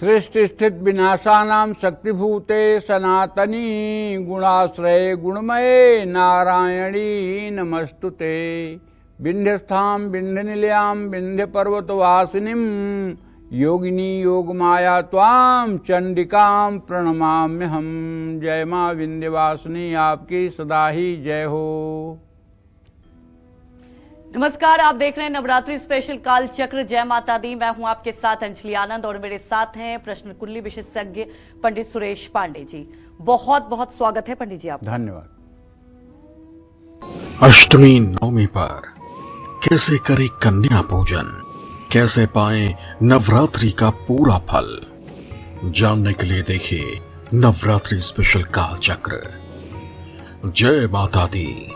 सृष्टि स्थित विनाशानां शक्तिभूते सनातनी गुणाश्रये गुणमये नारायणी नमस्तुते। विंध्यस्थां विंध्यनिलयां विंध्यपर्वतवासिनीं योगिनी योगमाया त्वां चंडिकां प्रणमाम्यहम्। जय मां विंध्यवासिनी, आपकी सदा ही जय हो। नमस्कार, आप देख रहे हैं नवरात्रि स्पेशल काल चक्र। जय माता दी। मैं हूं आपके साथ अंजलि आनंद और मेरे साथ हैं प्रश्न कुंडली विशेषज्ञ पंडित सुरेश पांडे जी। बहुत बहुत स्वागत है पंडित जी आपका। धन्यवाद। अष्टमी नवमी पर कैसे करें कन्या पूजन, कैसे पाएं नवरात्रि का पूरा फल, जानने के लिए देखिए नवरात्रि स्पेशल काल चक्र। जय माता दी।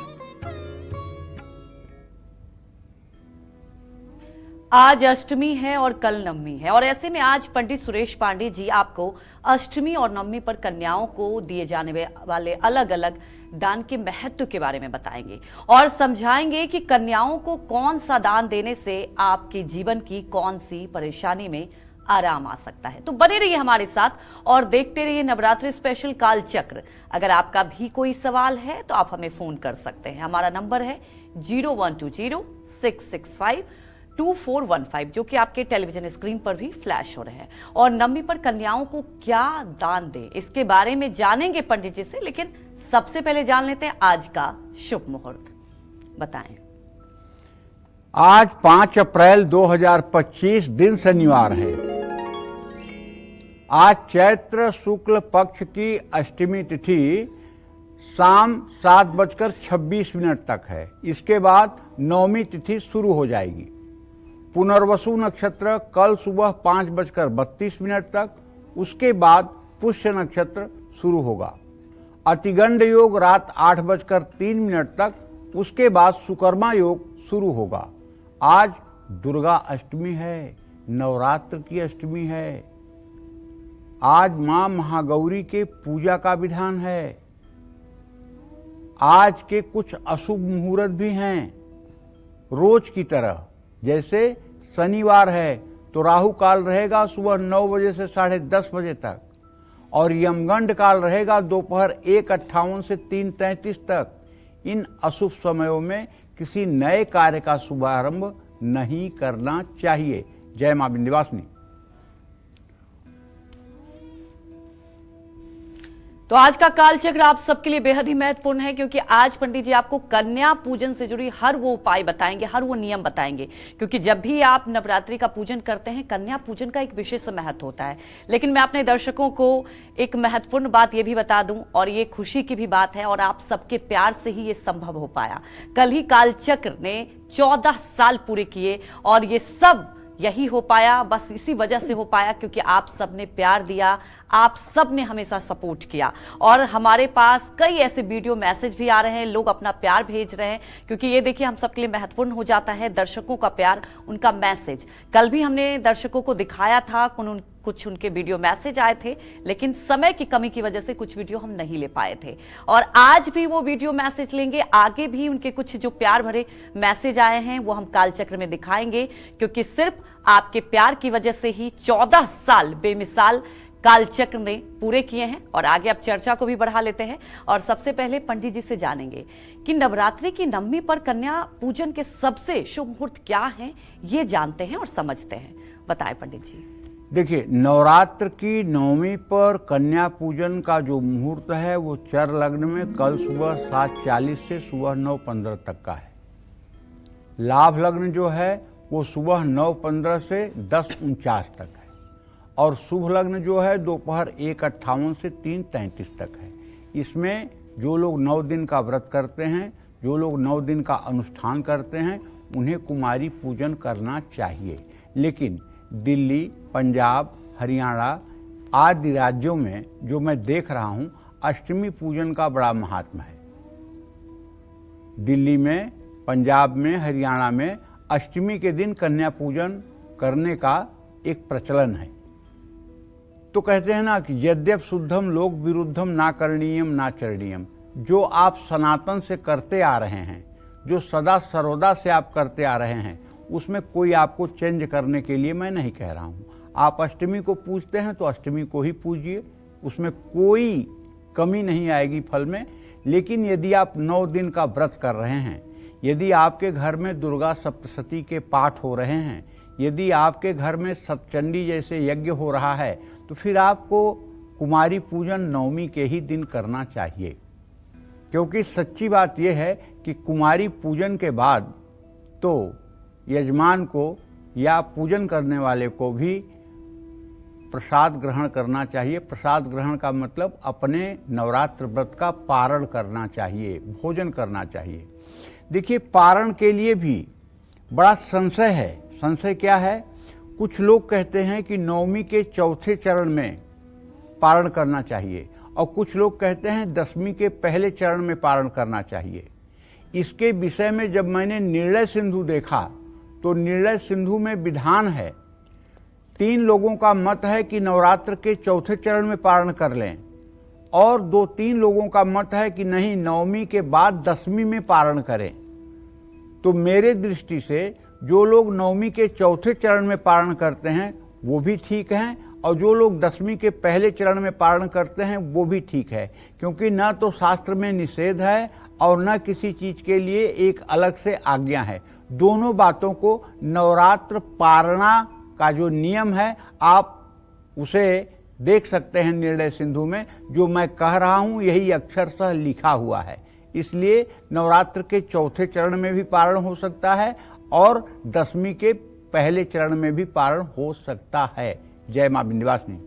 आज अष्टमी है और कल नवमी है, और ऐसे में आज पंडित सुरेश पांडे जी आपको अष्टमी और नवमी पर कन्याओं को दिए जाने वाले अलग अलग दान के महत्व के बारे में बताएंगे और समझाएंगे कि कन्याओं को कौन सा दान देने से आपके जीवन की कौन सी परेशानी में आराम आ सकता है। तो बने रहिए हमारे साथ और देखते रहिए नवरात्रि स्पेशल काल चक्र। अगर आपका भी कोई सवाल है तो आप हमें फोन कर सकते हैं। हमारा नंबर है 0120-665-2415, जो कि आपके टेलीविजन स्क्रीन पर भी फ्लैश हो रहे हैं। और नवमी पर कन्याओं को क्या दान दें, इसके बारे में जानेंगे पंडित जी से। लेकिन सबसे पहले जान लेते हैं आज का शुभ मुहूर्त। बताएं। आज 5 अप्रैल 2025 दिन शनिवार है। आज चैत्र शुक्ल पक्ष की अष्टमी तिथि शाम 7:26 तक है। इसके बाद नवमी तिथि शुरू हो जाएगी। पुनर्वसु नक्षत्र कल सुबह 5:32 तक, उसके बाद पुष्य नक्षत्र शुरू होगा। अतिगंड योग रात 8:03 तक, उसके बाद सुकर्मा योग शुरू होगा। आज दुर्गा अष्टमी है, नवरात्र की अष्टमी है। आज मां महागौरी के पूजा का विधान है। आज के कुछ अशुभ मुहूर्त भी हैं रोज की तरह। जैसे शनिवार है तो राहु काल रहेगा सुबह 9 बजे से 10:30 बजे तक, और यमगंड काल रहेगा दोपहर 1:58 से 3:33 तक। इन अशुभ समयों में किसी नए कार्य का शुभारंभ नहीं करना चाहिए। जय मां विंध्यवासिनी। तो आज का काल चक्र आप सबके लिए बेहद ही महत्वपूर्ण है, क्योंकि आज पंडित जी आपको कन्या पूजन से जुड़ी हर वो उपाय बताएंगे, हर वो नियम बताएंगे। क्योंकि जब भी आप नवरात्रि का पूजन करते हैं, कन्या पूजन का एक विशेष महत्व होता है। लेकिन मैं अपने दर्शकों को एक महत्वपूर्ण बात ये भी बता दूं, और ये खुशी की भी बात है, और आप सबके प्यार से ही ये संभव हो पाया। कल ही काल चक्र ने 14 साल पूरे किए, और ये सब यही हो पाया, बस इसी वजह से हो पाया क्योंकि आप सबने प्यार दिया, आप सबने हमेशा सपोर्ट किया। और हमारे पास कई ऐसे वीडियो मैसेज भी आ रहे हैं, लोग अपना प्यार भेज रहे हैं, क्योंकि ये देखिए हम सबके लिए महत्वपूर्ण हो जाता है दर्शकों का प्यार, उनका मैसेज। कल भी हमने दर्शकों को दिखाया था, कुछ उनके वीडियो मैसेज आए थे, लेकिन समय की कमी की वजह से कुछ वीडियो हम नहीं ले पाए थे। और आज भी वो वीडियो मैसेज लेंगे। आगे भी उनके कुछ जो प्यार भरे मैसेज आए हैं वो हम कालचक्र में दिखाएंगे, क्योंकि सिर्फ आपके प्यार की वजह से ही 14 साल बेमिसाल कालचक्र ने पूरे किए हैं। और आगे अब चर्चा को भी बढ़ा लेते हैं, और सबसे पहले पंडित जी से जानेंगे कि नवरात्रि की नवमी पर कन्या पूजन के सबसे शुभ मुहूर्त क्या हैं, ये जानते हैं और समझते हैं। बताएं पंडित जी। देखिए, नवरात्र की नवमी पर कन्या पूजन का जो मुहूर्त है वो चर लग्न में कल सुबह 7:40 से सुबह 9:15 तक का है। लाभ लग्न जो है वो सुबह 9:15 से 10:49 तक है, और शुभ लग्न जो है दोपहर 1:58 से 3:33 तक है। इसमें जो लोग 9 दिन का व्रत करते हैं, जो लोग 9 दिन का अनुष्ठान करते हैं, उन्हें कुमारी पूजन करना चाहिए। लेकिन दिल्ली, पंजाब, हरियाणा आदि राज्यों में जो मैं देख रहा हूं, अष्टमी पूजन का बड़ा महात्मा है। दिल्ली में, पंजाब में, हरियाणा में अष्टमी के दिन कन्या पूजन करने का एक प्रचलन है। तो कहते हैं ना कि यद्यप शुद्धम लोक विरुद्धम ना करणीयम ना चरणीयम। जो आप सनातन से करते आ रहे हैं, जो सदा सर्वदा से आप करते आ रहे हैं, उसमें कोई आपको चेंज करने के लिए मैं नहीं कह रहा हूं। आप अष्टमी को पूजते हैं तो अष्टमी को ही पूजिए, उसमें कोई कमी नहीं आएगी फल में। लेकिन यदि आप 9 दिन का व्रत कर रहे हैं, यदि आपके घर में दुर्गा सप्तशती के पाठ हो रहे हैं, यदि आपके घर में सतचंडी जैसे यज्ञ हो रहा है, तो फिर आपको कुमारी पूजन नवमी के ही दिन करना चाहिए। क्योंकि सच्ची बात यह है कि कुमारी पूजन के बाद तो यजमान को या पूजन करने वाले को भी प्रसाद ग्रहण करना चाहिए। प्रसाद ग्रहण का मतलब अपने नवरात्र व्रत का पारण करना चाहिए, भोजन करना चाहिए। देखिए, पारण के लिए भी बड़ा संशय है। संशय क्या है? कुछ लोग कहते हैं कि नवमी के चौथे चरण में पारण करना चाहिए, और कुछ लोग कहते हैं 10वीं के पहले चरण में पारण करना चाहिए। इसके विषय में जब मैंने निर्णय सिंधु देखा तो निर्णय सिंधु में विधान है, 3 लोगों का मत है कि नवरात्र के चौथे चरण में पारण कर लें, और 2-3 लोगों का मत है कि नहीं, नवमी के बाद 10वीं में पारण करें। तो मेरे दृष्टि से जो लोग नवमी के चौथे चरण में पारण करते हैं वो भी ठीक हैं, और जो लोग 10वीं के पहले चरण में पारण करते हैं वो भी ठीक है। क्योंकि न तो शास्त्र में निषेध है और न किसी चीज के लिए एक अलग से आज्ञा है। दोनों बातों को नवरात्र पारणा का जो नियम है, आप उसे देख सकते हैं निर्णय सिंधु में। जो मैं कह रहा हूं यही अक्षरशः लिखा हुआ है। इसलिए नवरात्र के चौथे चरण में भी पारण हो सकता है और 10वीं के पहले चरण में भी पारण हो सकता है। जय मां विंध्यवासिनी।